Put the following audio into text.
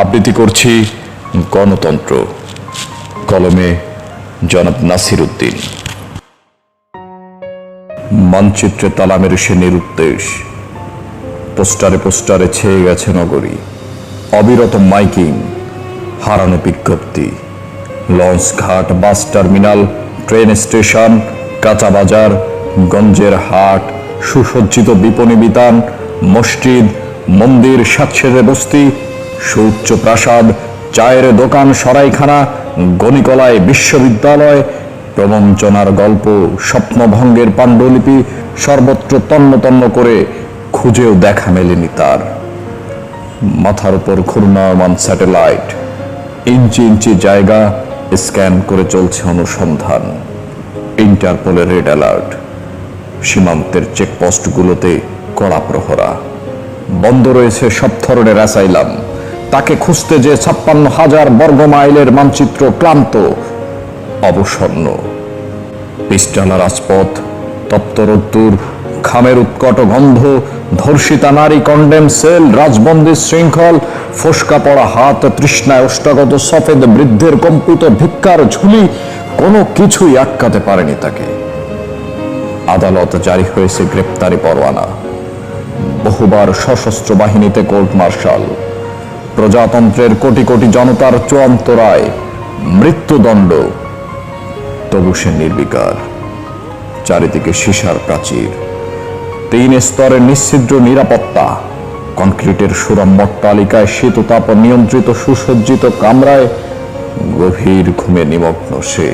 আবৃত্তি করছি গণতন্ত্র, কলমে জনাব নাসির উদ্দিন। মানচিত্রে তালা মেরে সে নিরুদ্দেশ, পোস্টারে পোস্টারে ছেয়ে গেছে নগরী। অবিরত মাইকিং, হারানো বিজ্ঞপ্তি, লঞ্চ ঘাট, বাস টার্মিনাল, ট্রেন স্টেশন, কাঁচা বাজার, গঞ্জের হাট, সুসজ্জিত বিপণী বিতান, মসজিদ, মন্দির, সাতশেরে বস্তি, সুউচ্চ প্রাসাদ, চায়ের দোকান, সরাইখানা, গণিকলায় বিশ্ববিদ্যালয়, প্রবঞ্চনার গল্প, স্বপ্নভঙ্গের পাণ্ডুলিপি, সর্বত্র তন্ন তন্ন করে খুঁজেও দেখা মেলেনি তার। মাথার উপর ঘূর্ণায়মান স্যাটেলাইট, ইঞ্চি ইঞ্চি জায়গা স্ক্যান করে চলছে অনুসন্ধান। ইন্টারপোলের রেড অ্যালার্ট, সীমান্তের চেকপোস্টগুলোতে কড়া প্রহরা। বন্ধ রয়েছে সব ধরনের অ্যাসাইলাম। তাকে খুঁজতে যে 56,000 বর্গ মাইলের মানচিত্র ক্লান্ত, অবসন্ন। পিস্টালা রাজপথ, তপ্ত রোদ্দুর, খামের উৎকট গন্ধ, ধর্ষিতা নারী, কন্ডেম সেল, রাজবন্দির শৃঙ্খল, ফোসকা পড়া হাত, তৃষ্ণায় ওষ্ঠাগত সফেদ বৃদ্ধের কম্পিত ভিক্ষার ঝুলি, কোনো কিছুই আটকাতে পারেনি তাকে। আদালত জারি হয়েছে গ্রেপ্তারি পরোয়ানা, বহুবার সশস্ত্র বাহিনীতে কোর্ট মার্শাল, প্রজাতন্ত্রের কোটি কোটি জনতার চূড়ান্ত রায়, মৃত্যুদণ্ড। তবু সে নির্বিকার। চারিদিকে সীসার প্রাচীর, 3 স্তরের নিশ্ছিদ্র নিরাপত্তা, কনক্রিটের সুরম অট্টালিকায়, শীততাপ নিয়ন্ত্রিত সুসজ্জিত কামরায় গভীর ঘুমে নিমগ্ন সে।